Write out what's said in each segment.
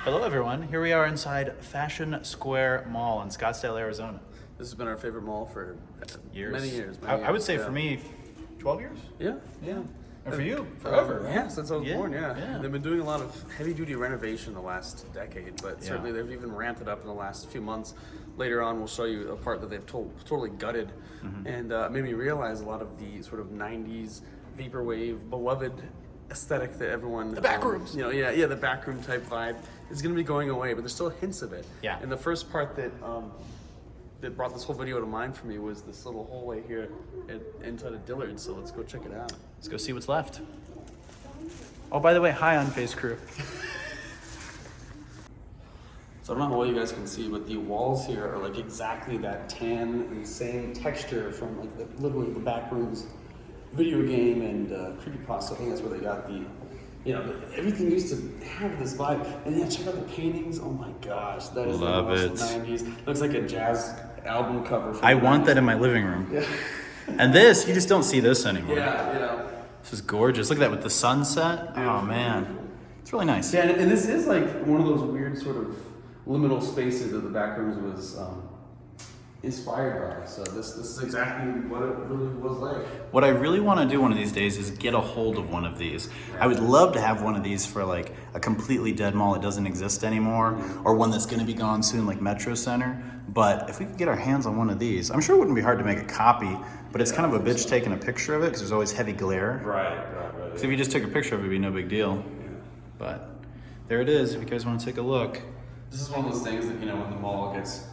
Hello everyone, here we are inside Fashion Square Mall in Scottsdale, Arizona. This has been our favorite mall for many years. I would say for me, 12 years? Yeah. And for you, forever. Yeah, since I was born, yeah. Yeah. They've been doing a lot of heavy-duty renovation the last decade, but certainly they've even ramped it up in the last few months. Later on, we'll show you a part that they've totally gutted, and made me realize a lot of the sort of 90s vaporwave beloved aesthetic that everyone... The back rooms. The backroom type vibe is going to be going away, but there's still hints of it. Yeah. And the first part that brought this whole video to mind for me was this little hallway here inside of Dillard, so let's go check it out. Let's go see what's left. Oh, by the way, hi Unfazed crew. So I don't know how well you guys can see, but the walls here are like exactly that tan and same texture from like literally the Backrooms video game and creepypasta. I think that's where they got the, everything used to have this vibe. And yeah, check out the paintings. Oh my gosh, that is Love the it. 90s. Looks like a jazz album cover. From I the want 90s. that in my living room. Yeah. And this, you just don't see this anymore. Yeah. This is gorgeous. Look at that with the sunset. Oh man, it's really nice. Yeah, and this is like one of those weird sort of liminal spaces that the Backrooms was inspired by. So this is exactly what it really was like. What I really want to do one of these days is get a hold of one of these. I would love to have one of these for like a completely dead mall that doesn't exist anymore, or one that's going to be gone soon like Metro Center. But if we could get our hands on one of these, I'm sure it wouldn't be hard to make a copy, but it's kind of a bitch taking a picture of it because there's always heavy glare. Right. So if you just took a picture of it, it'd be no big deal. But there it is, if you guys want to take a look. This is one of those things that, when the mall gets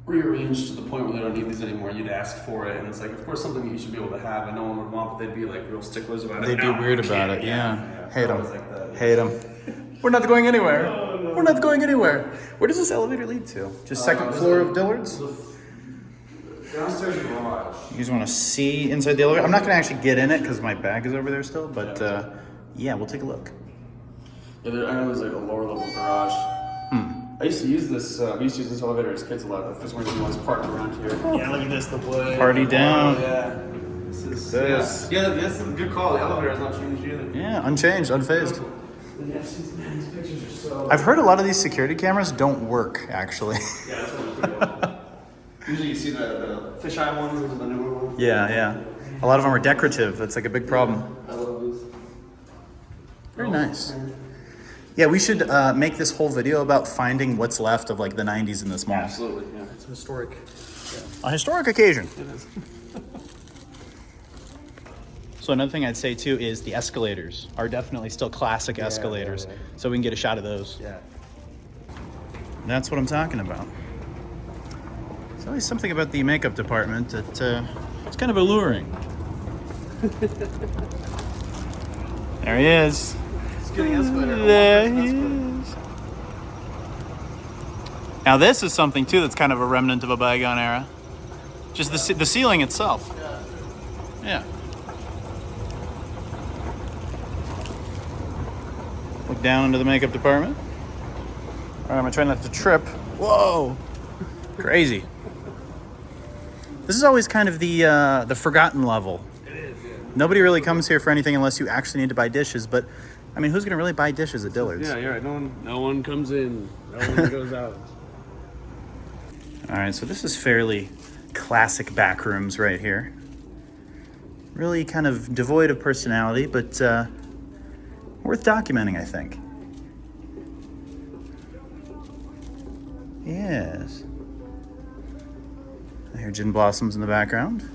rearranged to the point where they don't need these anymore, you'd ask for it, and it's like, of course, something that you should be able to have, and no one would want, but they'd be like real sticklers about it. They'd be weird about it, yeah. Hate them. Always like that. Hate them. We're not going anywhere. No. We're not going anywhere. Where does this elevator lead to? Just second floor of Dillard's? Downstairs garage. You guys want to see inside the elevator? I'm not going to actually get in it because my bag is over there still, but yeah, we'll take a look. Yeah, I know there's like a lower level garage. I used to use this. We used to use this elevator as kids a lot. The first one we was parked around here. Yeah, look at this, the wood. Party down. Oh, yeah. This. Yeah, that's a good call. The elevator has not changed either. Yeah, unchanged, unfazed. Yeah, these pictures are so. I've heard a lot of these security cameras don't work, actually. Yeah, that's what usually you see the fisheye ones or the newer ones. Yeah. A lot of them are decorative. That's like a big problem. I love these. Very nice. Yeah, we should make this whole video about finding what's left of like the 90s in this mall. Absolutely, yeah. It's a historic. A historic occasion. It is. So another thing I'd say too is the escalators are definitely still classic escalators. Yeah. So we can get a shot of those. Yeah. That's what I'm talking about. There's always something about the makeup department that it's kind of alluring. There he is. There he is. Now this is something too that's kind of a remnant of a bygone era. Just the ceiling itself. Yeah. Look down into the makeup department. All right, I'm gonna try not to trip. Whoa, crazy. This is always kind of the forgotten level. It is, yeah. Nobody really comes here for anything unless you actually need to buy dishes, but I mean, who's gonna really buy dishes at Dillard's? Yeah, you're right. No one comes in. No one goes out. All right, so this is fairly classic Backrooms right here. Really kind of devoid of personality, but worth documenting, I think. Yes. I hear gin blossoms in the background.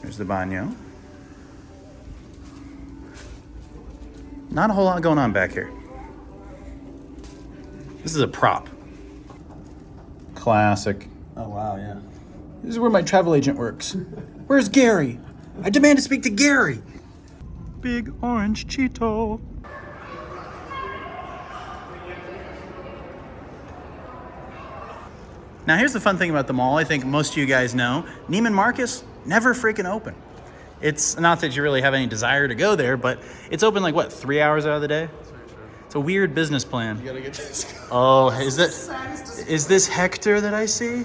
There's the baño. Not a whole lot going on back here. This is a prop. Classic. Oh wow, yeah. This is where my travel agent works. Where's Gary? I demand to speak to Gary. Big orange Cheeto. Now here's the fun thing about the mall. I think most of you guys know, Neiman Marcus never freaking open. It's not that you really have any desire to go there, but it's open like what, 3 hours out of the day? It's a weird business plan. You gotta get this. Oh, is this Hector that I see?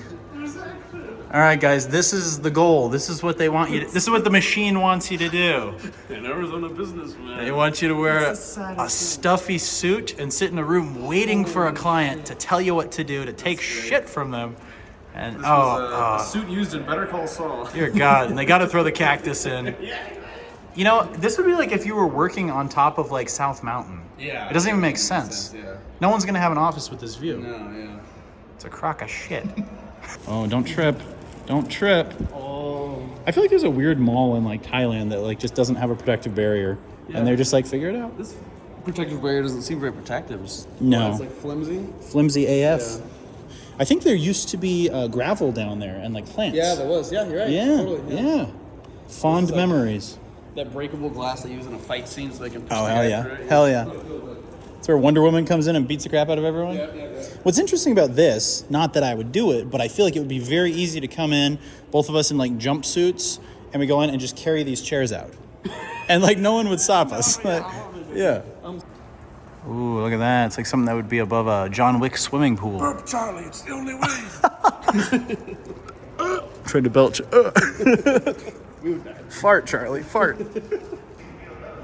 All right, guys, this is the goal. This is what they want you to, this is what the machine wants you to do. An Arizona businessman. They want you to wear a stuffy suit and sit in a room waiting for a client to tell you what to do, to take shit from them. And This was a suit used in Better Call Saul. dear God, and they got to throw the cactus in. You know, this would be like if you were working on top of like South Mountain. Yeah. It doesn't even make sense. Yeah. No one's gonna have an office with this view. No, yeah. It's a crock of shit. Oh, don't trip. Don't trip. Oh. I feel like there's a weird mall in like Thailand that like just doesn't have a protective barrier. Yeah. And they're just like, figure it out. This protective barrier doesn't seem very protective. It's, No. It's like flimsy. Flimsy AF. Yeah. I think there used to be gravel down there and like plants. Yeah, there was. Yeah, you're right. Yeah, Totally. yeah. Fond like- memories. That breakable glass they use in a fight scene so they can push Oh, the hell guy yeah. through it. Hell yeah. That's where Wonder Woman comes in and beats the crap out of everyone. Yeah. What's interesting about this, not that I would do it, but I feel like it would be very easy to come in, both of us in like jumpsuits, and we go in and just carry these chairs out. And like no one would stop us. Like, yeah. Ooh, look at that. It's like something that would be above a John Wick swimming pool. Burp, Charlie, it's the only way. Tried to belch. Fart, Charlie, fart.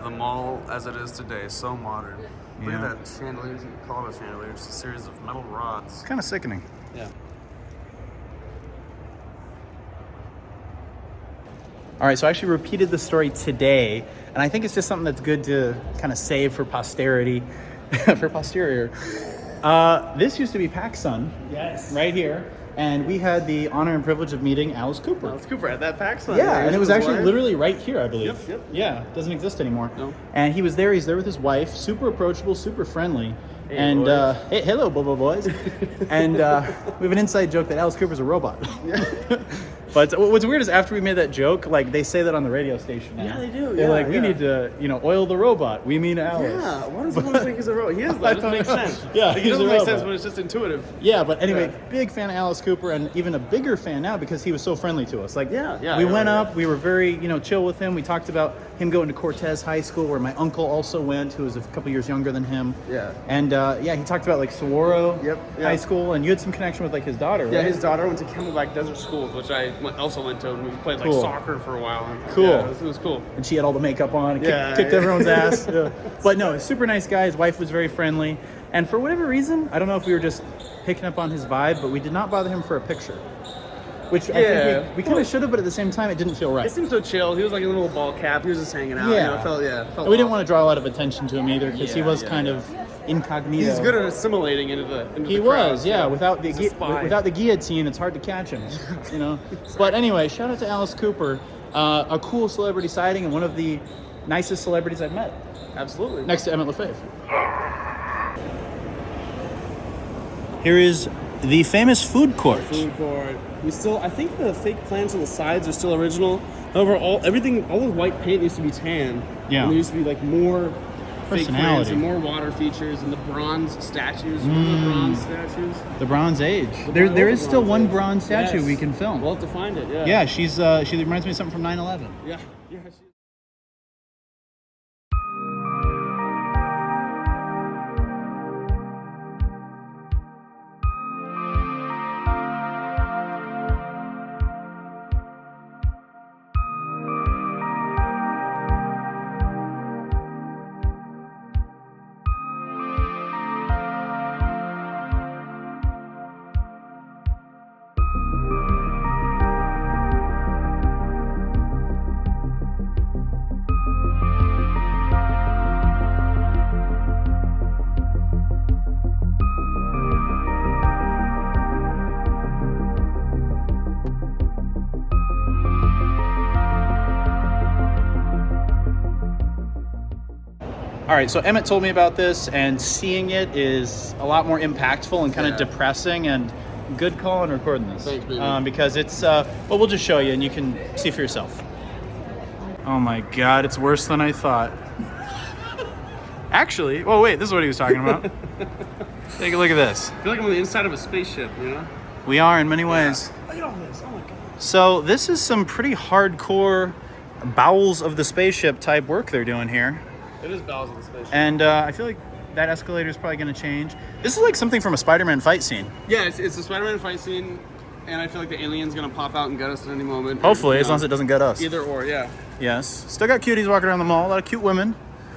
The mall as it is today is so modern. Look Yeah. at that chandelier. You can call it a chandelier. It's a series of metal rods. Kind of sickening. Yeah. All right, so I actually repeated the story today, and I think it's just something that's good to kind of save for posterity, for posterior. This used to be PacSun. Yes. Right here, and we had the honor and privilege of meeting Alice Cooper. Alice Cooper at that pack sign. Yeah, and it was actually literally right here, I believe. Yep. Yeah, it doesn't exist anymore. No. And he was there. He's there with his wife. Super approachable, super friendly. Hey, and boys. hey, hello, Bobo boys. And we have an inside joke that Alice Cooper's a robot. But what's weird is after we made that joke, like they say that on the radio station now. Yeah, they do. They're Yeah, like, we yeah. need to, oil the robot. We mean Alice. Yeah, why does everyone think he's a robot? He is, that doesn't make sense. Yeah, Like, it he's doesn't a make robot. sense, but it's just intuitive. Yeah, but anyway, big fan of Alice Cooper, and even a bigger fan now because he was so friendly to us. Like, we went up, we were very, chill with him. We talked about him going to Cortez High School, where my uncle also went, who was a couple years younger than him. Yeah. And he talked about like Saguaro Yep, yeah. High School, and you had some connection with like his daughter, right? Yeah, his daughter went to Camelback Desert Schools, which I also went to, and we played like Cool. soccer for a while. And, Cool. Yeah, it was cool. And she had all the makeup on, and Yeah, kicked yeah. everyone's ass. Yeah. But no, super nice guy. His wife was very friendly. And for whatever reason, I don't know if we were just picking up on his vibe, but we did not bother him for a picture. Which I Yeah. think we kind of should have, but at the same time, it didn't feel right. It seemed so chill. He was like a little ball cap. He was just hanging out. Yeah. It felt And we didn't want to draw a lot of attention to him either, because he Yeah, was yeah, kind yeah. of incognito. He's good at assimilating into the He the was, crowd, yeah. so Without the he's a spy. without the guillotine, it's hard to catch him. But anyway, shout out to Alice Cooper, a cool celebrity sighting and one of the nicest celebrities I've met, Absolutely. next to Emmett Lefebvre. Here is the famous food court. Food court. I think the fake plants on the sides are still original. However, all the white paint used to be tan. Yeah. And there used to be like more fake plants Personality. and more water features and the bronze statues. Remember the bronze statues? The Bronze Age. The There bronze- is still one Age. bronze statue Yes. we can film. We'll have to find it. Yeah. Yeah, she reminds me of something from 9/11. Yeah. All right, so Emmett told me about this, and seeing it is a lot more impactful and kind of Yeah. depressing, and good call on recording this. Thanks, baby. Because it's, we'll just show you and you can see for yourself. Oh my God, it's worse than I thought. Actually, oh wait, this is what he was talking about. Take a look at this. I feel like I'm on the inside of a spaceship, you know? We are in many ways. Look at all this. Oh my god. So this is some pretty hardcore bowels of the spaceship type work they're doing here. It is bowels of the spaceship. And I feel like that escalator is probably going to change. This is like something from a Spider-Man fight scene. Yeah, it's a Spider-Man fight scene, And I feel like the alien's gonna pop out and get us at any moment. Hopefully, as long as it doesn't get us. Either or, yeah. Yes. Still got cuties walking around the mall. A lot of cute women.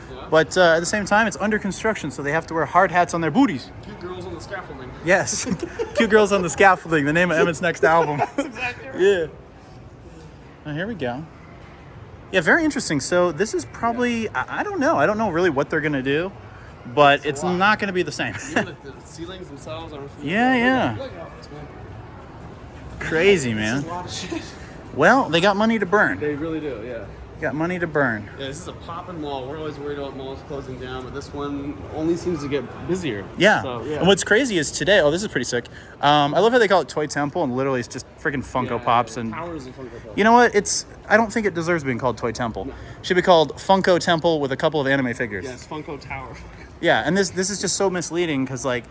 Yeah. But at the same time, it's under construction, so they have to wear hard hats on their booties. Cute girls on the scaffolding. Yes. Cute girls on the scaffolding. The name of Emmett's next album. That's exactly right. Yeah. Oh, here we go. Yeah, very interesting. So this is probably, I don't know. I don't know really what they're going to do, but it's not going to be the same. Even the ceilings themselves are... Yeah. Crazy, man. This is a lot of shit. Well, they got money to burn. They really do, yeah. Got money to burn. Yeah, this is a poppin' mall. We're always worried about malls closing down, but this one only seems to get busier. Yeah. So, yeah. And what's crazy is today, this is pretty sick. I love how they call it Toy Temple, and literally it's just freaking Funko Pops. And towers of Funko Pops. You know what? I don't think it deserves being called Toy Temple. No. It should be called Funko Temple with a couple of anime figures. Yes, Funko Tower. Yeah, and this is just so misleading because, like,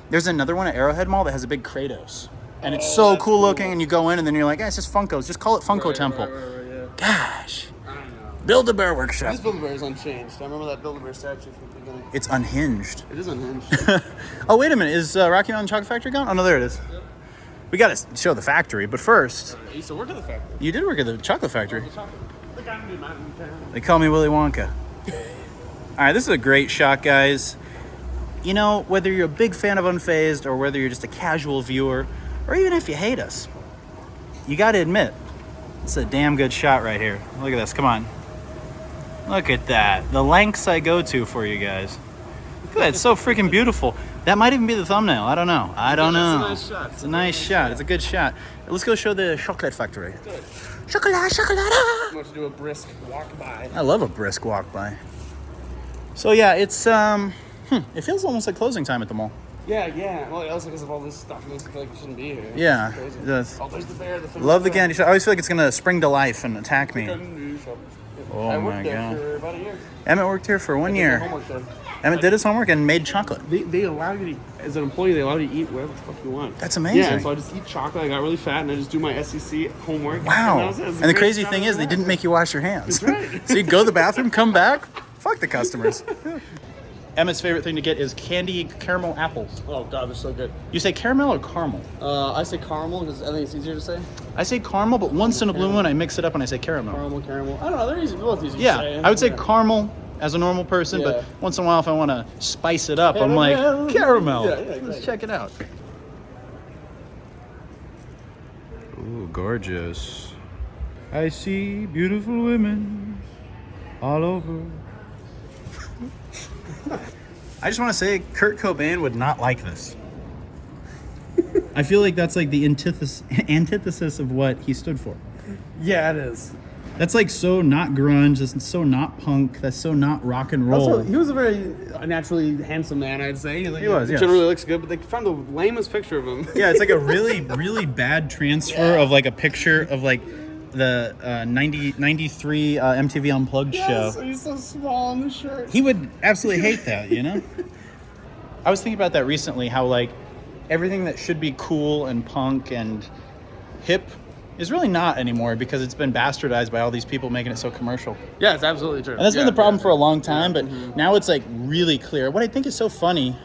there's another one at Arrowhead Mall that has a big Kratos. And it's so cool looking, and you go in, and then you're like, it's just Funkos. Just call it Funko Temple. Right, yeah. Gosh. I know. Build-A-Bear Workshop. This Build-A-Bear is unchanged. I remember that Build-A-Bear statue from the beginning. It's unhinged. It is unhinged. Oh, wait a minute. Is Rocky Mountain Chocolate Factory gone? Oh, no, there it is. Yep. We got to show the factory, but first... I used to work at the factory. You did work at the chocolate factory. They call me Willy Wonka. All right, this is a great shot, guys. You know, whether you're a big fan of Unfazed or whether you're just a casual viewer, or even if you hate us, you got to admit, it's a damn good shot right here. Look at this. Come on. Look at that. The lengths I go to for you guys. Look at that. It's so freaking beautiful. That might even be the thumbnail. I don't know. It's a nice shot. It's a nice shot. It's a good shot. Let's go show the chocolate factory. Good. Chocolate. I'm going to do a brisk walk by. I love a brisk walk by. So yeah, it's it feels almost like closing time at the mall. Yeah. Well, also because of all this stuff, it makes me feel like we shouldn't be here. Yeah, it does. Oh, there's the bear. Love the candy shop. I always feel like it's gonna spring to life and attack me. Oh I my worked there god. for about a year. Emmett worked here for 1 year. Homework there. Emmett did his homework and made chocolate. They allow you to, as an employee, they allow you to eat whatever the fuck you want. That's amazing. Yeah, so I just eat chocolate. I got really fat, and I just do my SEC homework. Wow. And the crazy thing is, they didn't make you wash your hands. That's right. So you go to the bathroom, come back, fuck the customers. Emmett's favorite thing to get is candy caramel apples. Oh god, they're so good. You say caramel or caramel? I say caramel because I think it's easier to say. I say caramel, but once in a blue moon I mix it up and I say caramel. Caramel. I don't know. They're easy. Both easy. Yeah, to say. I would say caramel as a normal person, but once in a while if I want to spice it up, I'm like caramel. Yeah, exactly. Let's check it out. Ooh, gorgeous. I see beautiful women all over. I just want to say Kurt Cobain would not like this. I feel like that's like the antithesis of what he stood for. Yeah, it is. That's like so not grunge, that's so not punk, that's so not rock and roll. Also, he was a very naturally handsome man, I'd say. Like, he was, yes. Generally looks good, but they found the lamest picture of him. Yeah, it's like a really, really bad transfer of like a picture of like the 93 MTV Unplugged show. So he's so small in the shirt. He would absolutely hate that, you know? I was thinking about that recently, how like everything that should be cool and punk and hip is really not anymore because it's been bastardized by all these people making it so commercial. Yeah, it's absolutely true. And that's been the problem for a long time, but now it's like really clear. What I think is so funny,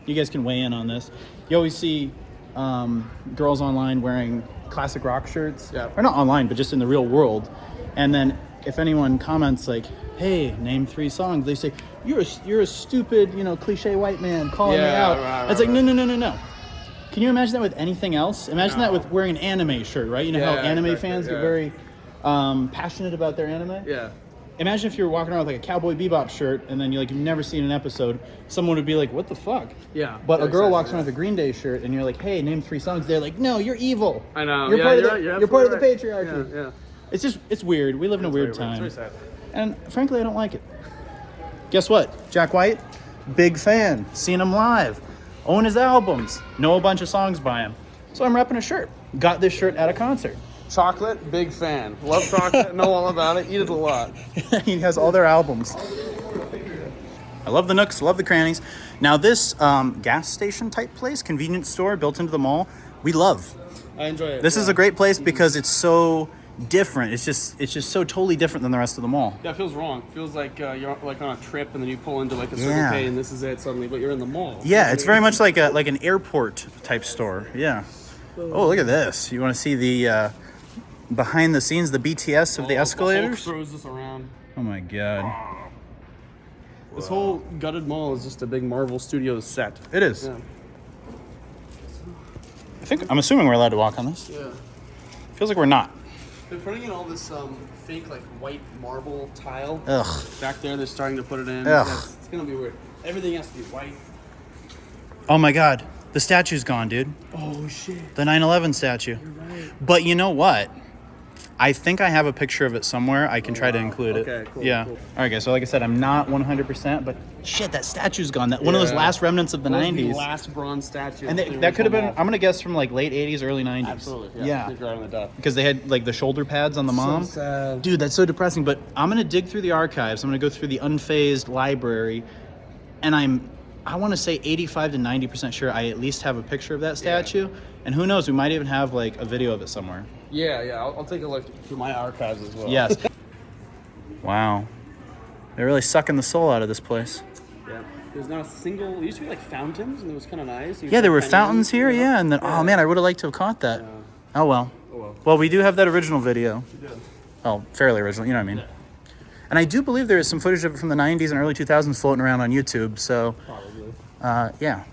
you guys can weigh in on this, you always see girls online wearing classic rock shirts, or not online, but just in the real world. And then if anyone comments like, hey, name 3 songs, they say, you're a stupid, cliche white man calling me out. Right, it's like, no. Can you imagine that with anything else? Imagine that with wearing an anime shirt, right? You know how anime fans get very passionate about their anime? Yeah. Imagine if you were walking around with like a Cowboy Bebop shirt and then you've never seen an episode, someone would be like, what the fuck? Yeah. But a girl walks around with a Green Day shirt and you're like, hey, name 3 songs. They're like, no, you're evil. I know. You're part of the patriarchy. Yeah. It's weird. We live in a weird time. It's very sad. And frankly, I don't like it. Guess what? Jack White, big fan. Seen him live. Own his albums. Know a bunch of songs by him. So I'm repping a shirt. Got this shirt at a concert. Chocolate, big fan. Love chocolate, know all about it, eat it a lot. He has all their albums. I love the nooks, love the crannies. Now this gas station type place, convenience store built into the mall, we love. I enjoy it. This is a great place because it's so different. It's just so totally different than the rest of the mall. Yeah, it feels wrong. It feels like you're like on a trip and then you pull into like a Circle K and this is it suddenly, but you're in the mall. Yeah, it's very much like an airport type store. Yeah. Oh, look at this. You want to see the behind the scenes, the BTS of the escalators? The Hulk throws this around. Oh my god. This whole gutted mall is just a big Marvel Studios set. It is. Yeah. I'm assuming we're allowed to walk on this. Yeah. Feels like we're not. They're putting in all this fake like white marble tile. Ugh. Back there, they're starting to put it in. Ugh. Yeah, it's gonna be weird. Everything has to be white. Oh my god. The statue's gone, dude. Oh shit. The 9/11 statue. You're right. But you know what? I think I have a picture of it somewhere. I can try to include it. Okay, cool, Yeah. cool. All right, guys. So like I said, I'm not 100%, but shit, that statue's gone. That one of those last remnants of the That was 90s. The last bronze statue. And of the that could have been, original I'm going to guess from like late 80s, early 90s. Absolutely. Yeah. You're right on the dot. Because they had like the shoulder pads on the mom. So sad. Dude, that's so depressing. But I'm going to dig through the archives. I'm going to go through the unfazed library. And I want to say 85 to 90% sure I at least have a picture of that statue. And who knows, we might even have like a video of it somewhere. Yeah. I'll take a look through my archives as well. Yes. Wow. They're really sucking the soul out of this place. Yeah. There's not a single. There used to be like fountains, and it was kind of nice. Yeah, there were fountains here. Yeah, and then oh man, I would have liked to have caught that. Oh well. Well, we do have that original video. We do. Oh, fairly original. You know what I mean? And I do believe there is some footage of it from the 90s and early 2000s floating around on YouTube. So, yeah.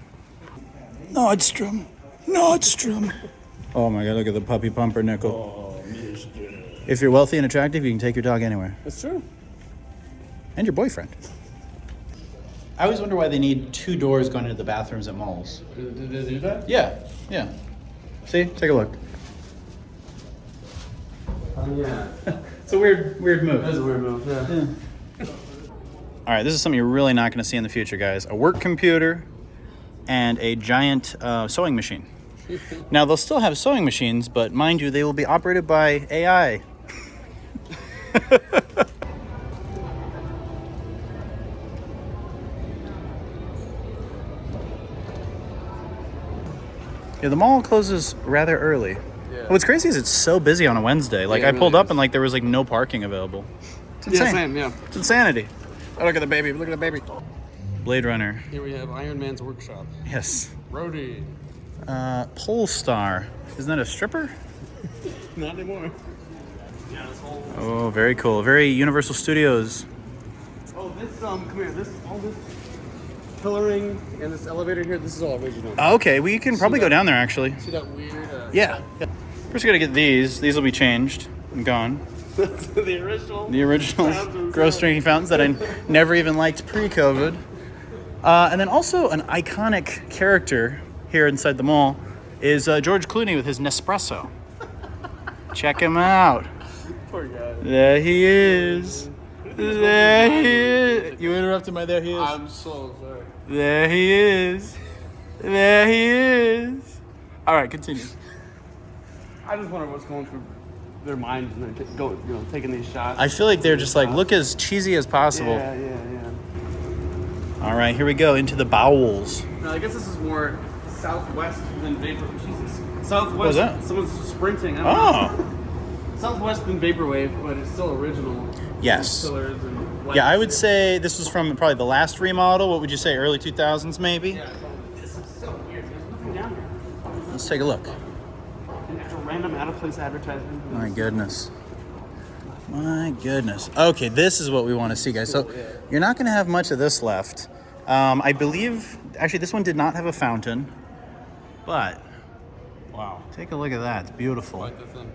Nordstrom. Oh my God! Look at the puppy pumpernickel. If you're wealthy and attractive, you can take your dog anywhere. That's true. And your boyfriend. I always wonder why they need two doors going into the bathrooms at malls. Did they do that? Yeah. See, take a look. Yeah. It's a weird move. That is a weird move. Yeah. All right, this is something you're really not going to see in the future, guys. A work computer and a giant sewing machine. Now, they'll still have sewing machines, but mind you, they will be operated by AI. Yeah, the mall closes rather early. Yeah. What's crazy is it's so busy on a Wednesday. Like, Yeah, it I pulled really up is. and like there was like no parking available. It's insane. Yeah, same. Yeah. It's insanity. Oh, look at the baby. Look at the baby. Blade Runner. Here we have Iron Man's workshop. Yes. Rhodey. Polestar. Isn't that a stripper? Not anymore. Yeah, this whole. Oh, very cool. Very Universal Studios. Oh, this come here. All this pillaring and this elevator here. This is all original. Okay, we can probably go that? down there actually. See that weird? Yeah. First, we gotta get these. These will be changed and gone. The original. The original gross drinking fountains that I never even liked pre-COVID. And then also an iconic character here inside the mall is George Clooney with his Nespresso. Check him out. Poor guy. There he is. There he is. You interrupted my there he is. I'm so sorry. There he is. There he is. All right, continue. I just wonder what's going through their minds when they're taking these shots. I feel like they're just like, look as cheesy as possible. Yeah. All right, here we go into the bowels. No, I guess this is more southwest than vapor. Jesus. Southwest. What is that? Someone's sprinting. I don't know. Oh, Southwest than vaporwave, but it's still original. yes. Pillars and Yeah, I would say this was from probably the last remodel. What would you say, early 2000s maybe? Yeah, this is so weird. There's nothing down here. Let's take a look. And it's a random out of place advertisement. My goodness. My goodness. Okay, this is what we want to see, guys. So you're not going to have much of this left. I believe, actually, this one did not have a fountain, but Wow. take a look at that. It's beautiful. Quite the thing.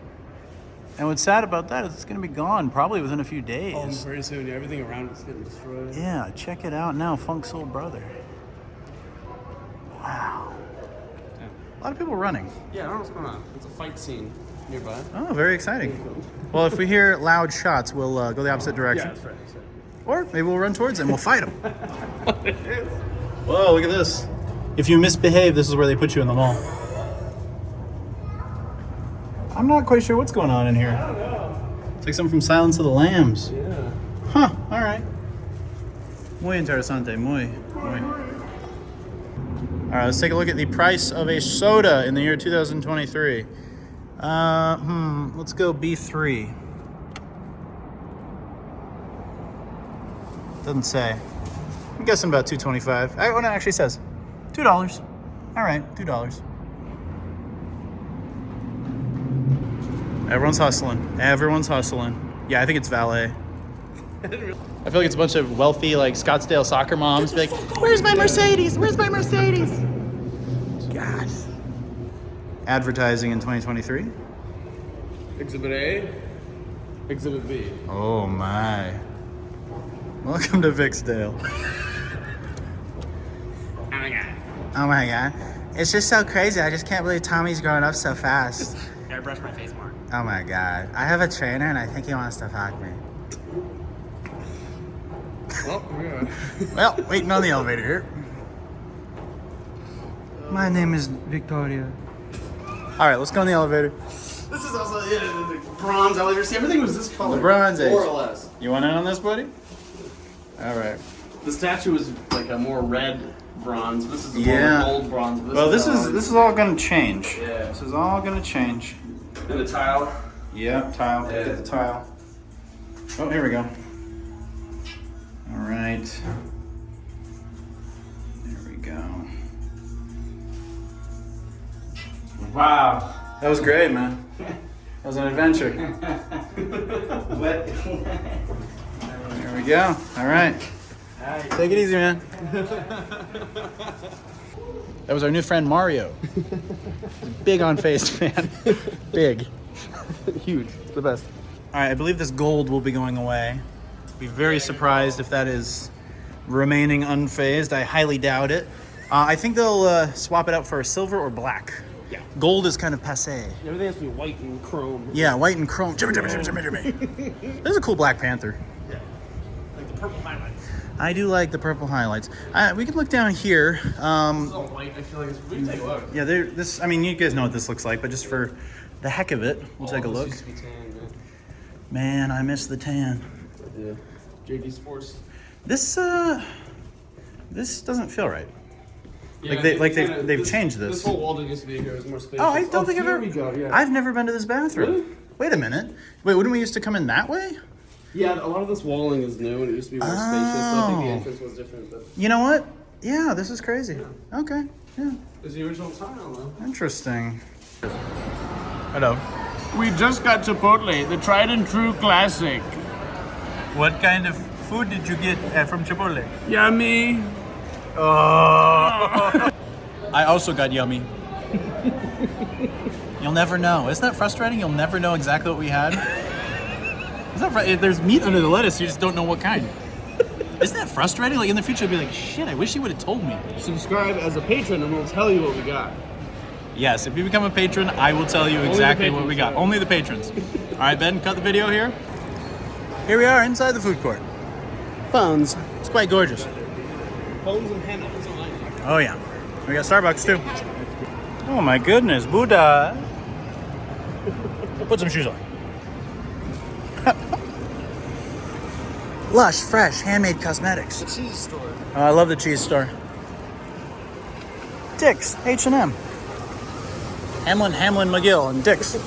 And what's sad about that is it's going to be gone probably within a few days. Oh, very soon. Yeah, everything around it's getting destroyed. Yeah, check it out now, Funk Soul Brother. Wow. A lot of people running. Yeah, I don't know what's going on. It's a fight scene nearby. Oh, very exciting. Well, if we hear loud shots, we'll go the opposite direction. Yeah, that's right. That's right. Or maybe we'll run towards them. We'll fight them. Whoa, look at this. If you misbehave, this is where they put you in the mall. I'm not quite sure what's going on in here. I don't know. It's like something from Silence of the Lambs. Yeah. Huh, all right. Muy interesante, muy. All right, let's take a look at the price of a soda in the year 2023. Let's go B3. Doesn't say. I'm guessing about $2.25. Oh, no, it actually says $2. All right, $2. Everyone's hustling. Everyone's hustling. Yeah, I think it's valet. I feel like it's a bunch of wealthy, like, Scottsdale soccer moms. Be like, where's my Mercedes? Where's my Mercedes? Gosh. Advertising in 2023. Exhibit A, Exhibit B. Oh my. Welcome to Vicksdale. Oh my god. Oh my god. It's just so crazy. I just can't believe Tommy's growing up so fast. Gotta brush my face more. Oh my god. I have a trainer and I think he wants to fuck me. Well, yeah. Well, waiting on the elevator here. My name is Victoria. Alright, let's go in the elevator. This is also the bronze elevator. See, everything was this color. The Bronze Age. More or less. You want in on this, buddy? Alright. The statue was like a more red bronze. This is a Yeah. more gold bronze. Well, this is all gonna change. Yeah. This is all gonna change. And the tile. Yeah, tile. Yeah. Get the tile. Oh, here we go. All right. There we go. Wow. That was great, man. That was an adventure. What? There we go. All right. Take it easy, man. That was our new friend Mario. Big on face fan. Big. Huge. The best. All right, I believe this gold will be going away. Be very surprised if that is remaining unfazed. I highly doubt it. I think they'll swap it out for silver or black. Yeah. Gold is kind of passé. Everything has to be white and chrome. Yeah, white and chrome. Jimmy. There's a cool Black Panther. Yeah. Like the purple highlights. I do like the purple highlights. We can look down here. This is all white. I feel like we can take a look. Yeah, this. I mean, you guys know what this looks like, but just for the heck of it, we'll take a look. This used to be tan, Man, I miss the tan. man. Yeah. JD Sports. This doesn't feel right. Yeah, They've changed this. This whole wall didn't used to be here. It was more spacious. Oh, I don't think I've here ever. we go. Yeah. I've never been to this bathroom. Really? Wait a minute. Wait, wouldn't we used to come in that way? Yeah, a lot of this walling is new, and it used to be more spacious. So I think the Oh. entrance was different. But You know what? Yeah, this is crazy. Okay. Yeah. it's the original tile, though. Interesting. Hello. We just got Chipotle, the tried and true classic. What kind of food did you get from Chipotle? Yummy. Oh. I also got yummy. You'll never know. Isn't that frustrating? You'll never know exactly what we had. Isn't that there's meat under the lettuce, you just don't know what kind. Isn't that frustrating? Like in the future, I'd be like, shit, I wish you would have told me. Subscribe as a patron, and we'll tell you what we got. Yes, if you become a patron, I will tell you exactly what we got. patrons, Only the patrons. All right, Ben, cut the video here. Here we are inside the food court. Phones. It's quite gorgeous. Phones and henna. That's all I need. Oh yeah, we got Starbucks too. Oh my goodness, Buddha. Put some shoes on. Lush, fresh, handmade cosmetics. The cheese store. Oh, I love the cheese store. Dick's, H&M. Hamlin, McGill, and Dick's. All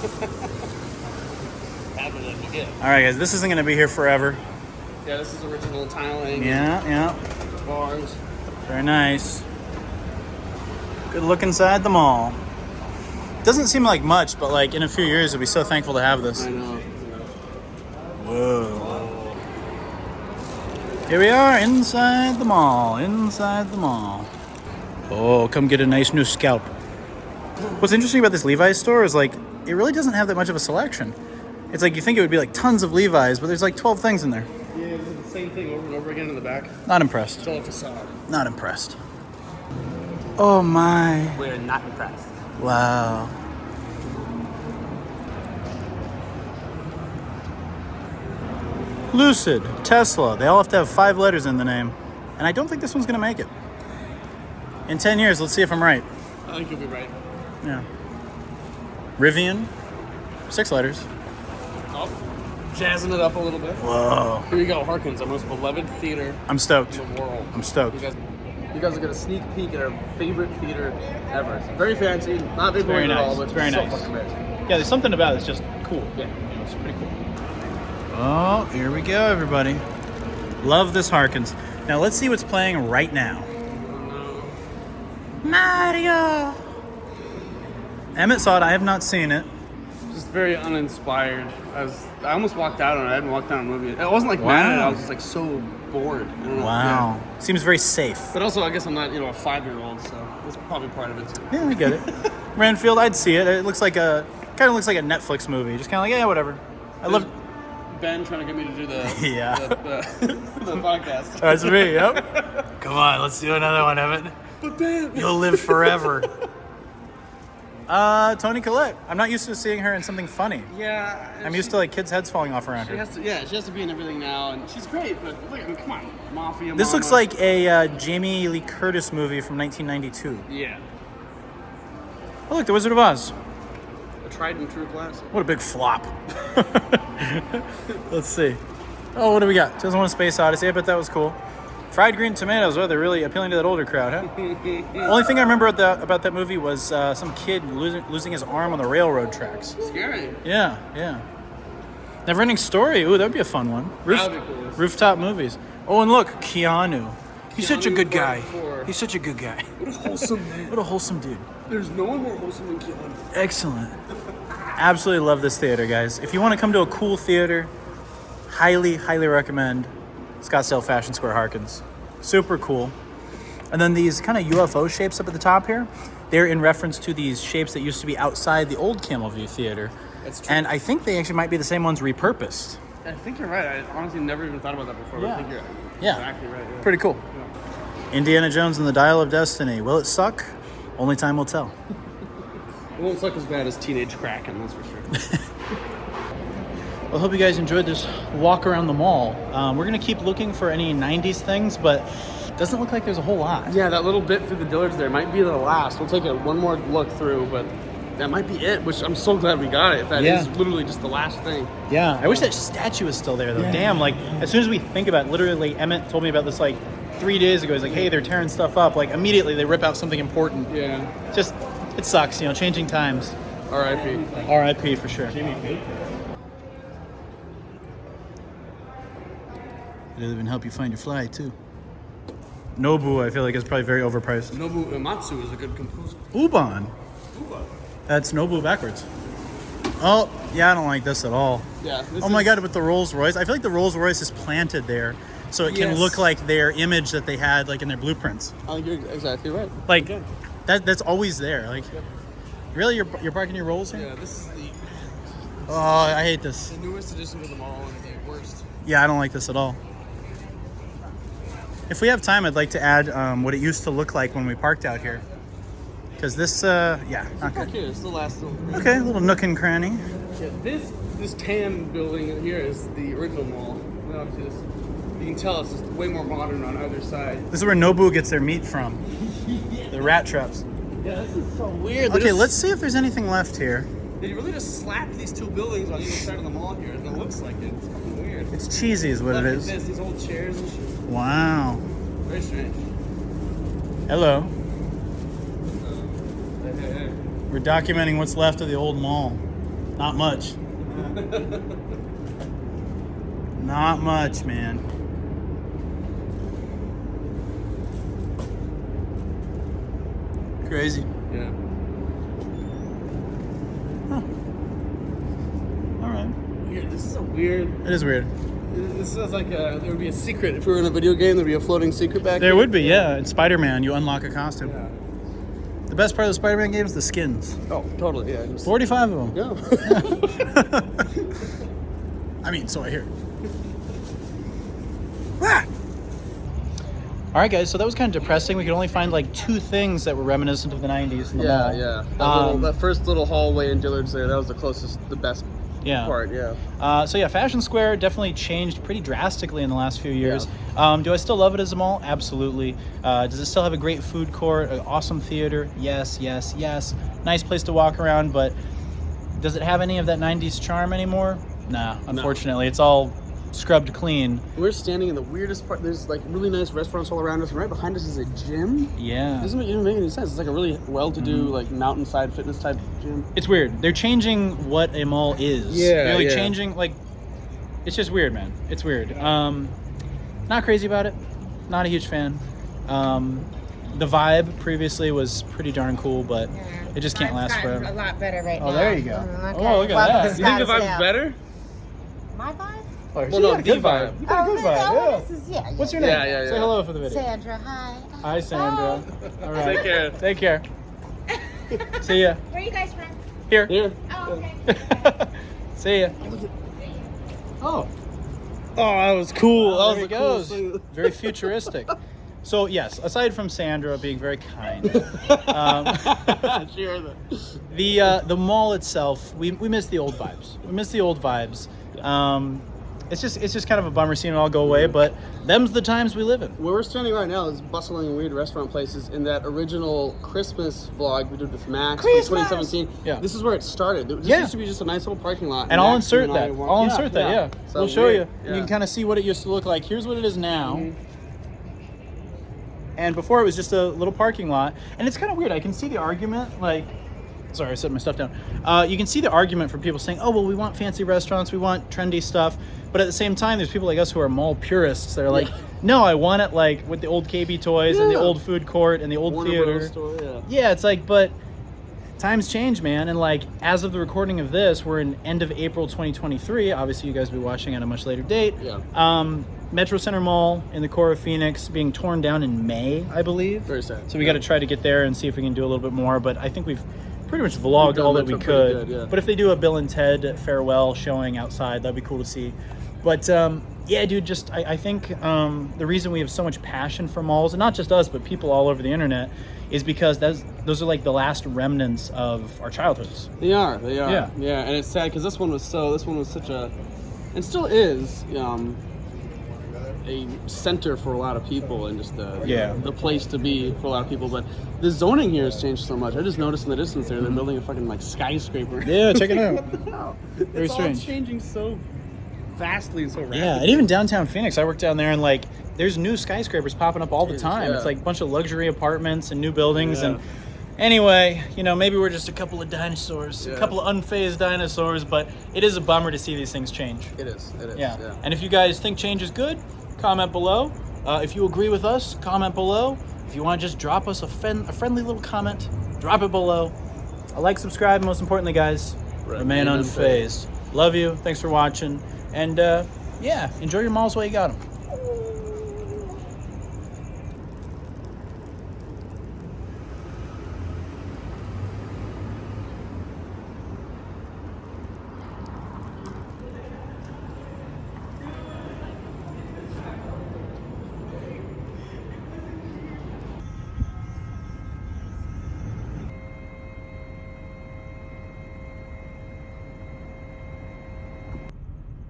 right, guys, this isn't going to be here forever. Yeah, this is original tiling. Yeah. Bars. Very nice. Good look inside the mall. Doesn't seem like much, but like in a few years, we'll be so thankful to have this. I know. Whoa. Here we are inside the mall. Oh, come get a nice new scalp. What's interesting about this Levi's store is like, it really doesn't have that much of a selection. It's like you think it would be like tons of Levi's, but there's like 12 things in there. Yeah, it's the same thing over and over again in the back. Not impressed. It's all a facade. Not impressed. Oh my. We're not impressed. Wow. Lucid, Tesla, they all have to have 5 letters in the name. And I don't think this one's gonna make it. In 10 years, let's see if I'm right. I think you'll be right. Yeah. Rivian, 6 letters. Oh, jazzing it up a little bit. Whoa. Here you go, Harkins, our most beloved theater I'm stoked. in the world. I'm stoked. You guys are gonna sneak peek at our favorite theater ever. It's very fancy, not big very boring at nice. all, but It's very so nice. fucking rich. Yeah, there's something about it that's just cool. Yeah. You know, it's pretty cool. Oh, here we go, everybody. Love this Harkins. Now let's see what's playing right now. Mario! Emmett saw it, I have not seen it. just very uninspired. I almost walked out on it. I hadn't walked out on a movie. I wasn't like mad at it. I was just like so bored. I don't know. Wow. Yeah. Seems very safe. But also, I guess I'm not, a 5-year-old, so that's probably part of it too. Yeah, I get it. Renfield, I'd see it. It looks like kind of looks like a Netflix movie. Just kind of like, yeah, whatever. I love Ben trying to get me to do the Yeah. the podcast. That's me. Yep. Come on, let's do another one, Evan. But Ben, You'll live forever. Toni Collette. I'm not used to seeing her in something funny. yeah, I'm used to like kids' heads falling off around She her. has to, she has to be in everything now, and she's great. But look, come on, Mafia. This Mama. looks like a Jamie Lee Curtis movie from 1992. Yeah, Oh, look, The Wizard of Oz. a tried and true classic. What a big flop. Let's see. Oh, what do we got? 2001: Space Odyssey. I bet that was cool. Fried green tomatoes. Oh, they're really appealing to that older crowd, huh? Only thing I remember about that movie was some kid losing his arm on the railroad tracks. Scary. Yeah. Never-ending Story. Ooh, that'd be a fun one. That would be cool. Rooftop movies. Oh, and look, Keanu. He's such a good guy. Part 4. He's such a good guy. What a wholesome man. What a wholesome dude. There's no one more wholesome than Keanu. Excellent. Absolutely love this theater, guys. If you want to come to a cool theater, highly recommend Scottsdale Fashion Square Harkins. Super cool. And then these kind of UFO shapes up at the top here, they're in reference to these shapes that used to be outside the old Camel View Theater. That's true. And I think they actually might be the same ones repurposed. I think you're right. I honestly never even thought about that before. But Yeah. I think you're Yeah. exactly right. Yeah. Pretty cool. Indiana Jones and the Dial of Destiny. Will it suck? Only time will tell. It won't suck as bad as Teenage Kraken, that's for sure. Well, I hope you guys enjoyed this walk around the mall. We're going to keep looking for any 90s things, but it doesn't look like there's a whole lot. Yeah, that little bit through the Dillards there might be the last. We'll take one more look through, but that might be it, which I'm so glad we got it. If that is literally just the last thing. Yeah, I wish that statue was still there, though. Yeah. Damn, like, as soon as we think about it, literally, Emmett told me about this, like, 3 days ago. He's like, hey, they're tearing stuff up. Like, immediately they rip out something important. Yeah. Just, it sucks, changing times. R.I.P. R.I.P. for sure. Jimmy P. It'll even help you find your fly, too. Nobu, I feel like, is probably very overpriced. Nobu Uematsu is a good composer. Uban. That's Nobu backwards. Oh, yeah, I don't like this at all. Yeah. Oh my God, with the Rolls Royce. I feel like the Rolls Royce is planted there so it can Yes. look like their image that they had like in their blueprints. I think you're exactly right. Like, Okay. that's always there. Like, really? You're parking your Rolls here? Yeah, this is Oh, I hate this. the newest addition to the mall and the worst. Yeah, I don't like this at all. If we have time, I'd like to add what it used to look like when we parked out here. Because this, yeah, not good. Okay, it's the last one. Okay, a little nook and cranny. Yeah, this tan building here is the original mall. And obviously this, you can tell it's just way more modern on either side. This is where Nobu gets their meat from. The rat traps. Yeah, this is so weird. Okay, let's see if there's anything left here. They really just slapped these two buildings on either side of the mall here, and it looks like it. It's fucking weird. It's cheesy is what it Look at is. this, these old chairs and shit. Wow. Very strange. Hello. Hey. We're documenting what's left of the old mall. Not much. Not much, man. Crazy. Yeah. All right. Weird. This is a weird. It is weird. This sounds like there would be a secret. If we were in a video game, there'd be a floating secret back There here. would be, yeah. In Spider-Man, you unlock a costume. Yeah. The best part of the Spider-Man game is the skins. Oh, totally. Yeah. Just, 45 of them. yeah. I mean, so I hear. Ah! All right, guys. So that was kind of depressing. We could only find like 2 things that were reminiscent of the '90s in the mall. Yeah. Um, That first little hallway in Dillard's there, that was the closest, the best Yeah. part, yeah. So yeah, Fashion Square definitely changed pretty drastically in the last few years. Do I still love it as a mall? Absolutely. Does it still have a great food court, an awesome theater? Yes. Nice place to walk around, but does it have any of that 90s charm anymore? Nah, unfortunately. It's all scrubbed clean. We're standing in the weirdest part. There's like really nice restaurants all around us, and right behind us is a gym. Yeah. It doesn't even make any sense. It's like a really well-to-do, like mountainside fitness type gym. It's weird. They're changing what a mall is. Yeah, They're like yeah. changing, like, it's just weird, man. It's weird. Not crazy about it. Not a huge fan. the vibe previously was pretty darn cool, but it just can't last forever. A lot better right now. Oh, there you go. Okay. Oh, look at Welcome that. to You think the vibe's Scottsdale. better? My vibe? Oh, Well, you no, got a the good vibe. You got a good vibe, This is, What's your name? Yeah, yeah, Say yeah. hello for the video. Sandra, hi. Hi, Sandra. All right. Take care. Take care. See ya. Where are you guys from? Here. Here. Oh, okay. See ya. Oh. Oh, that was cool. Oh, That there was he a cool goes. thing. Very futuristic. So yes, aside from Sandra being very kind, Sure. the mall itself, we miss the old vibes. We miss the old vibes. It's just kind of a bummer seeing it all go away, but them's the times we live in. Where we're standing right now is bustling weird restaurant places. In that original Christmas vlog we did with Max in 2017, Yeah. this is where it started. This Yeah. used to be just a nice little parking lot. And I'll Max, insert you and I that. walked- I'll insert that. Yeah, So we'll show weird. you. Yeah. You can kind of see what it used to look like. Here's what it is now. And before it was just a little parking lot. And it's kind of weird. I can see the argument, like, sorry, I set my stuff down. You can see the argument from people saying, oh, well, we want fancy restaurants, we want trendy stuff. But at the same time, there's people like us who are mall purists that are like, no, I want it like with the old KB toys and the old food court and the old Warner theater. Bros. Store, yeah. Yeah, it's like, but times change, man. And like, as of the recording of this, we're in end of April 2023. Obviously, you guys will be watching at a much later date. Yeah. Metro Center Mall in the core of Phoenix being torn down in May, I believe. Very sad. So we got to try to get there and see if we can do a little bit more. But I think we've pretty much vlogged done all that we Metro pretty could. good, yeah. But if they do a Bill and Ted farewell showing outside, that'd be cool to see. But yeah, dude, just I think the reason we have so much passion for malls, and not just us, but people all over the internet, is because those are like the last remnants of our childhoods. They are. Yeah. Yeah, and it's sad because this one was such a, and still is, a center for a lot of people and just the place to be for a lot of people. But the zoning here has changed so much. I just noticed in the distance there they're building a fucking like skyscraper. Yeah, check it out. Very It's all strange. changing so vastly and so rapidly. Yeah, and even downtown Phoenix, I work down there, and like, there's new skyscrapers popping up all the time. Yeah. It's like a bunch of luxury apartments and new buildings. Yeah. And anyway, maybe we're just a couple of dinosaurs, Yeah. a couple of unfazed dinosaurs, but it is a bummer to see these things change. It is. Yeah. And if you guys think change is good, comment below. If you agree with us, comment below. If you want to just drop us a friendly little comment, drop it below. Like, subscribe, most importantly, guys, remain unfazed. Love you. Thanks for watching. And yeah, enjoy your malls while you got them.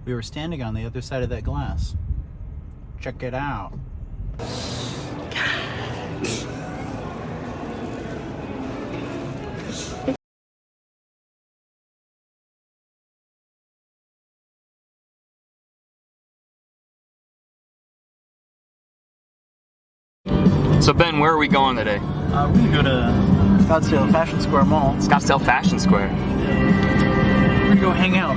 We were standing on the other side of that glass. Check it out. So Ben, where are we going today? We're gonna go to Scottsdale Fashion Square Mall. Scottsdale Fashion Square. We're gonna go hang out.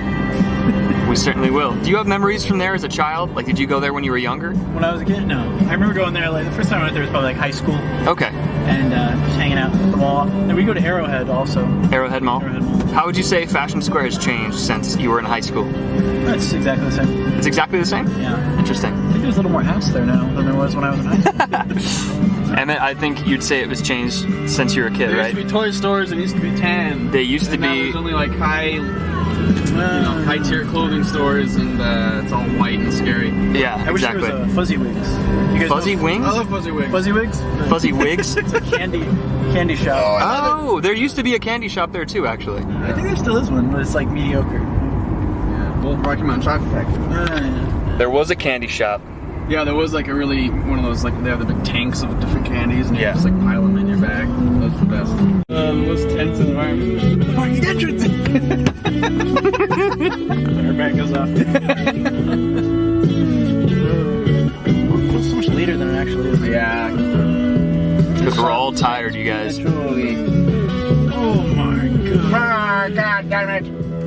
We certainly will. Do you have memories from there as a child? Like, did you go there when you were younger? When I was a kid, no. I remember going there, like, the first time I went there was probably like high school. Okay. And just hanging out at the mall. And we go to Arrowhead also. Arrowhead Mall? Arrowhead Mall. How would you say Fashion Square has changed since you were in high school? It's exactly the same. It's exactly the same? Yeah. Interesting. I think there's a little more ass there now than there was when I was in high school. And then I think you'd say it was changed since you were a kid, There right? used to be toy stores and it used to be tan. They used to and now be- there's only like high tier clothing stores and it's all white and scary. Yeah, I wish exactly. there was a Fuzzy Wigs. You guys Fuzzy know Wings? I love Fuzzy Wigs. Fuzzy Wigs? Fuzzy Wigs? It's a candy shop. Oh, there used to be a candy shop there too, actually. I think there still is one, but it's like mediocre. Yeah, well, Rocky Mountain Chocolate Factory. There was a candy shop. Yeah, there was like one of those, like, they have the big tanks of different candies and you Yeah. just like pile them in your bag. That's the best. The most tense environment. Parking entrance! Our bag goes off. It's so much later than it actually is. Yeah. Because we're all tired, you guys. Truly. Oh my god. Oh, God damn it.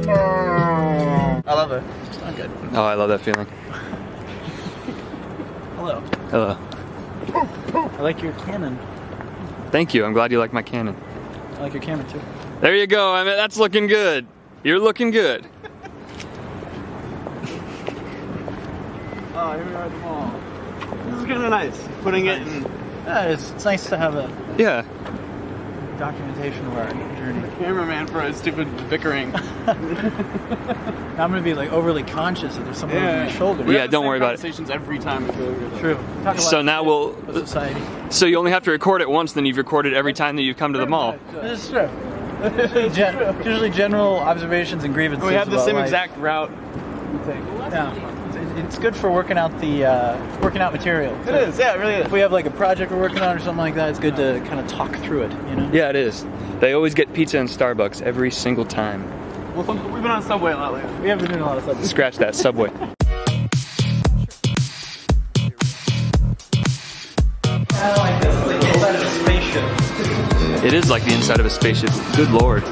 I love it. It's not good. Oh, I love that feeling. Hello. Hello. I like your cannon. Thank you. I'm glad you like my Canon. I like your camera too. There you go. I mean, that's looking good. You're looking good. Oh, here we are at the mall. This is kind of nice. Putting it in. Yeah, it's nice to have a Yeah. documentation of our journey. Cameraman for a stupid bickering. Now I'm gonna be like overly conscious that there's someone over my shoulder. Yeah, don't worry about it. Conversations every time we go over there. True. Talk a lot So of now shit we'll. about society. So you only have to record it once, then you've recorded every time that you've come to the mall. This is true. Usually general observations and grievances. We have the about same life. exact route we take. Yeah. It's good for working out material. It is, yeah, it really is. If we have like a project we're working on or something like that, it's good to kind of talk through it, you know? Yeah, it is. They always get pizza and Starbucks every single time. Well, we've been on Subway a lot lately. We have been doing a lot of stuff. Scratch that, Subway. It is like the inside of a spaceship. Good lord.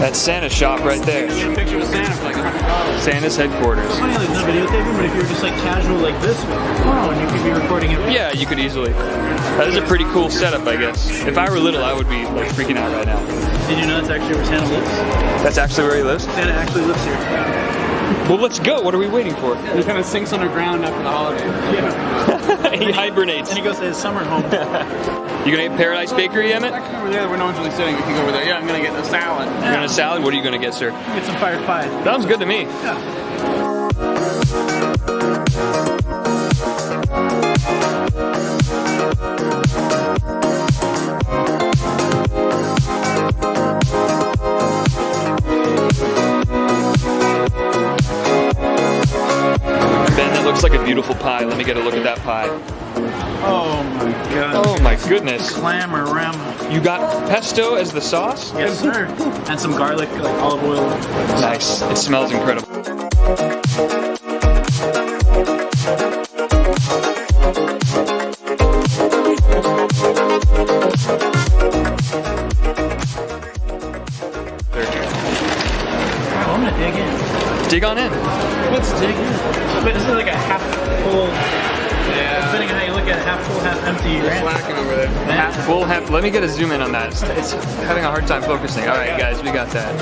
That Santa shop right there. Get a picture of Santa for like $100. Santa's headquarters. Funny how there's no videotaping, but if you were just like casual like this, and you could be recording it. Yeah, you could easily. That is a pretty cool setup, I guess. If I were little, I would be like freaking out right now. Did you know that's actually where Santa lives? That's actually where he lives? Santa actually lives here. Well, let's go. What are we waiting for? He kind of sinks underground after the holiday. He hibernates. And he goes to his summer home. You gonna eat Paradise Bakery, Emmett? Actually, over there where no one's really sitting, we can go over there. Yeah, I'm gonna get a salad. You're gonna salad? What are you gonna get, sir? Get some fired pie. Sounds good to me. Ben, that looks like a beautiful pie. Let me get a look at that pie. Oh my god. Oh my goodness. Clam or ram. You got pesto as the sauce? Yes, sir. And some garlic, like olive oil. Nice. It smells incredible. I'm gonna dig in. Dig on in. Let's dig in. But this is like a half full, Yeah. depending on how you look at it, half full, half empty ranch. Slacking over there. Half full, half. Let me get a zoom in on that. It's having a hard time focusing. All right, guys, we got that.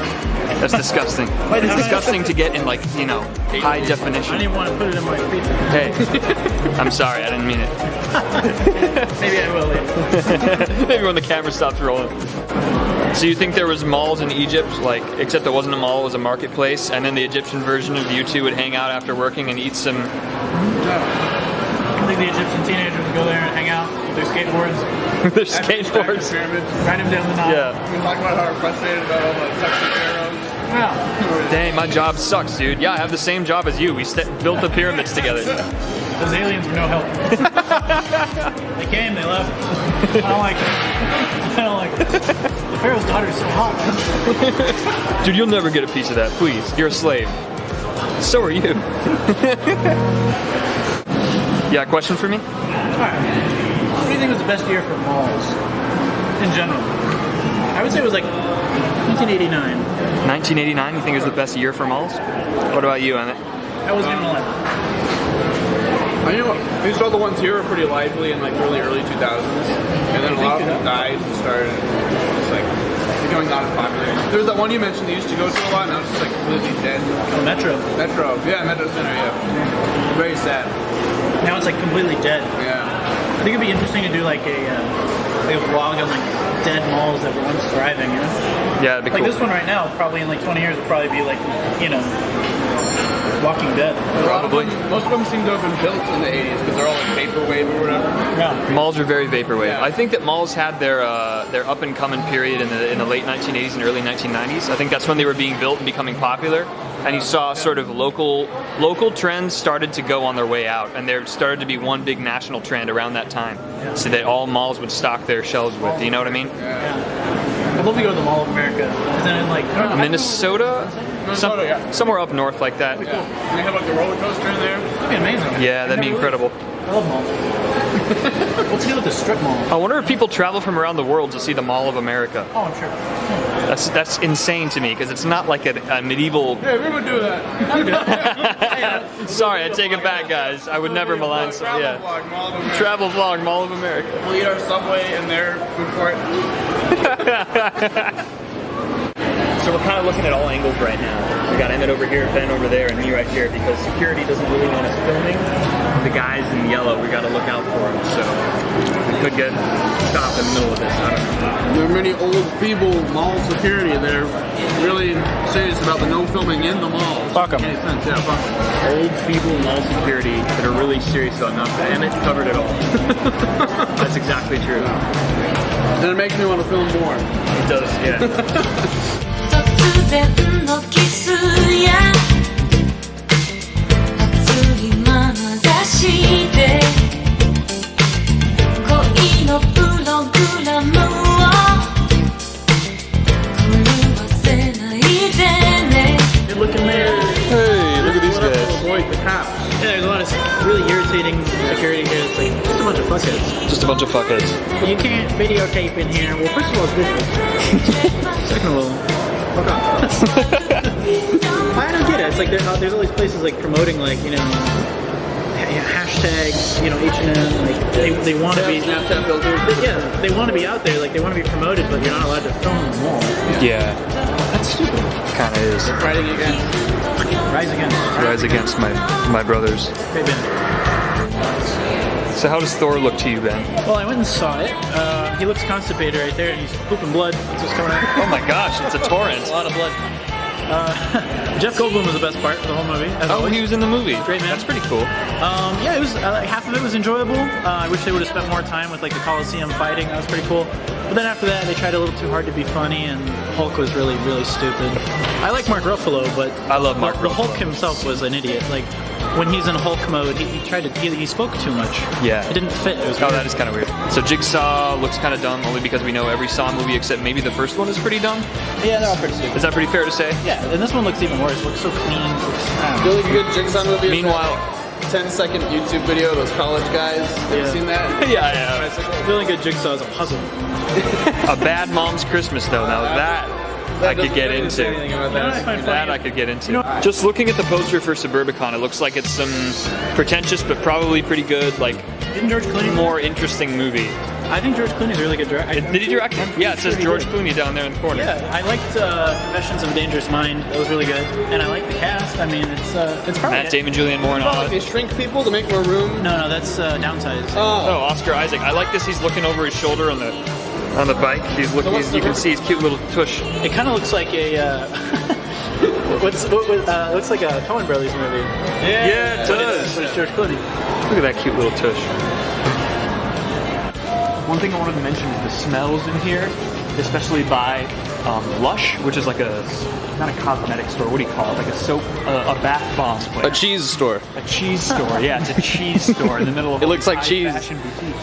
That's disgusting. It's disgusting to get in like, you know, high I definition. didn't want to put it in my pizza. Hey, I'm sorry, I didn't mean it. Maybe I will later. Maybe when the camera stops rolling. So you think there was malls in Egypt, like, except it wasn't a mall, it was a marketplace, and then the Egyptian version of you two would hang out after working and eat some... I think the Egyptian teenagers would go there and hang out with their skateboards, their skateboards. ride them down the Nile. Yeah. We talk about how we're frustrated about all the sexy arrows. Yeah. Dang, my job sucks, dude. Yeah, I have the same job as you. We built the pyramids together. Those aliens were no help. They came, they left. I don't like it. I don't like it. The Pharaoh's daughter is so hot. Dude, you'll never get a piece of that, please. You're a slave. So are you. Yeah, question for me? Alright. What do you think was the best year for malls? In general. I would say it was like 1989. 1989, you think is the best year for malls? What about you, Emmett? I wasn't even alive. You know, these all the ones here are pretty lively in like really early 2000s, and then a lot of them died and started just like becoming not as popular. There was that one you mentioned that you used to go to a lot, now it's just like completely dead. Oh, Metro. Metro, yeah, Metro Center, yeah. Very sad. Now it's like completely dead. Yeah. I think it'd be interesting to do like a vlog on like dead malls that were once thriving, you know? Yeah, it'd be Like cool. this one right now, probably in like 20 years, will probably be like, you know, Walking Dead. Probably. Most of them seem to have been built in the 80s because they're all like vaporwave or whatever. Yeah. Malls are very vaporwave. Yeah. I think that malls had their up and coming period in the late 1980s and early 1990s. I think that's when they were being built and becoming popular. And you saw sort of local trends started to go on their way out, and there started to be one big national trend around that time, so that all malls would stock their shelves with. You know what I mean? Yeah. I'd love to go to the Mall of America. Isn't it like Minnesota, yeah. somewhere up north like that. Yeah. They have like the roller coaster in there. That'd be amazing. Yeah, that'd be incredible. I love malls. What's the deal with the strip mall? I wonder if people travel from around the world to see the Mall of America. Oh, I'm sure. That's insane to me because it's not like a medieval. Yeah, we would do that. Sorry, I take it back, guys. I would never malign. Travel Yeah. vlog, Mall of America. Travel vlog, Mall of America. We'll eat our Subway in their food court. So we're kind of looking at all angles right now. We got Emmett over here, Ben over there, and me right here because security doesn't really want us filming. The guys in yellow, we got to look out for them. So we could get stopped in the middle of this. I don't know. There are many old people, mall security. They're really serious about the no filming in the mall. Fuck 'em. Yeah, fuck 'em. Old people mall security that are really serious about nothing. Emmett covered it all. That's exactly true. And it makes me want to film more. It does, yeah. 突然のキスや熱い眼差しで恋のプログラムを狂わせないでね Good looking there. Hey, look at these guys. Avoid the cops. Yeah, there's a lot of really irritating security here. It's like just a bunch of fuckheads. Just a bunch of fuckheads. You can't videotape in here. Well, first of all, it's visual. Second of all, fuck off. I don't get it. It's like there's all these places like promoting like hashtags, H&M. Like they want to be. Snapchat filters. Yeah, they want to be out there. Like they want to be promoted, but you're not allowed to film in the mall. Yeah, that's stupid. Kind of is. Fighting against. Rise against. Rise against my brothers. Okay, Ben. So how does Thor look to you, Ben? Well, I went and saw it. He looks constipated right there, and he's pooping blood. That's what's coming out. Oh my gosh, it's a torrent. A lot of blood. Jeff Goldblum was the best part of the whole movie. As Oh, always. he was in the movie. Great man. That's pretty cool. Yeah, it was half of it was enjoyable. I wish they would have spent more time with like the Coliseum fighting. That was pretty cool. But then after that, they tried a little too hard to be funny, and Hulk was really, really stupid. I like Mark Ruffalo, but I love Mark the Hulk Ruffalo. himself was an idiot. Like when he's in Hulk mode, he spoke too much. Yeah. It didn't fit. It was Oh, weird. that is kind of weird. So Jigsaw looks kind of dumb only because we know every Saw movie except maybe the first one is pretty dumb. Yeah, they're all pretty stupid. Is that pretty fair to say? Yeah, and this one looks even worse. It looks so clean. It looks, Really good Jigsaw movie. Meanwhile, 10-second YouTube video of those college guys. Have you Yeah. seen that? yeah. really good Jigsaw is a puzzle. A Bad Mom's Christmas though. Now that I could get into. Anything about You know what I that. find That funny? I could get into. Just looking at the poster for Suburbicon, it looks like it's some pretentious but probably pretty good, like Didn't George Clooney? more interesting movie. I think George Clooney's a really good director. Did he direct it? Yeah, it says George Clooney down there in the corner. Yeah, I liked Confessions of a Dangerous Mind. That was really good, and I like the cast. I mean, it's probably Matt Damon, Julianne Moore, and all They that. shrink people to make more room. No, that's Downsized. Oh, Oscar Isaac. I like this. He's looking over his shoulder on the bike. He's looking. You can see his cute little tush. It kind of looks like a looks like a Coen Brothers movie. Yeah, it But does. it's George Clooney. Look at that cute little tush. One thing I wanted to mention is the smells in here, especially by Lush, which is like not a cosmetic store, what do you call it? Like a soap, a bath bombs place. A cheese store. A cheese store, yeah, it's a cheese store in the middle of It looks like high cheese. fashion boutique.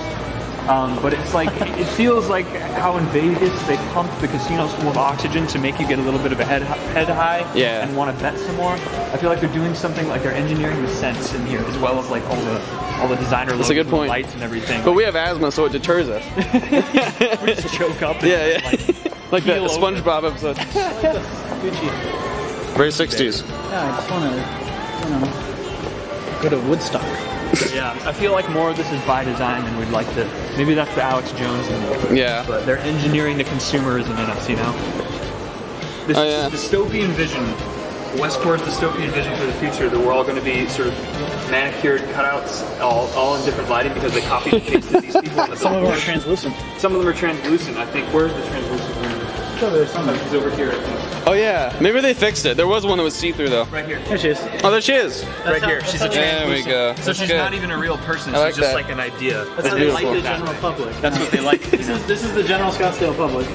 But it's like, it feels like how in Vegas they pump the casinos full of oxygen to make you get a little bit of a head high Yeah. and want to bet some more. I feel like they're doing something like they're engineering the scents in here as well as like all the designer That's a good logos and point. lights and everything. But we have asthma, so it deters us. we just choke up and Yeah, yeah. Like that Keel over. SpongeBob episode. Gucci. Very 60s. Yeah, I just wanna go to Woodstock. yeah, I feel like more of this is by design than we'd like to. Maybe that's the Alex Jones movie. Yeah. But they're engineering the consumerism in us, you know? This Oh, is yeah. a dystopian vision. Westport's dystopian vision for the future that we're all going to be sort of manicured cutouts, all in different lighting because they copied and pasted these people on the Some of them are billboard. translucent. Some of them are translucent. I think, where's the translucent room? Sure, there's some. It's over here, I think. Oh yeah, maybe they fixed it. There was one that was see-through though. Right here. There she is. Oh, there she is. Right here. She's a There we go. So That's she's good. not even a real person. I like She's just that. like an idea. That's how they like beautiful. the general public. That's what they like. This is the general Scottsdale public.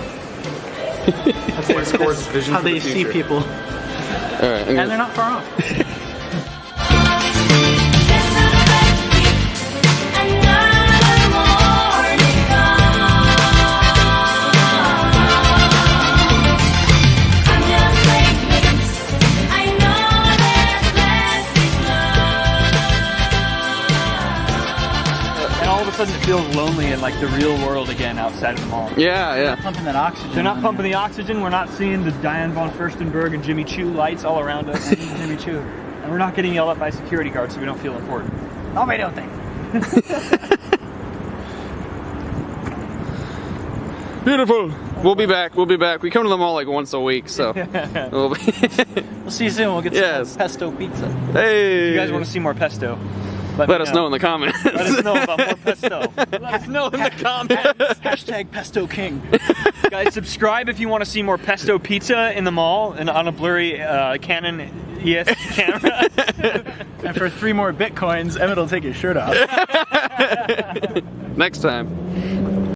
That's what scores vision How for the they see future. people, All right. and they're not far off. And all of a sudden it feels lonely in like the real world again outside of the mall. Yeah, yeah. Pumping that oxygen. They're not pumping the oxygen. We're not seeing the Diane von Furstenberg and Jimmy Choo lights all around us. Jimmy Choo. And we're not getting yelled at by security guards, so we don't feel important. Nobody don't think. Beautiful. We'll be back. We'll be back. We come to the mall like once a week, so we'll be. We'll see you soon. We'll get Yes. some pesto pizza. Hey. If you guys want to see more pesto, Let us know in the comments. Let us know about more pesto. Let us know in the comments. Hashtag pesto king. Guys, subscribe if you want to see more pesto pizza in the mall and on a blurry Canon ES camera. And for 3 more bitcoins, Emmett will take his shirt off. Next time.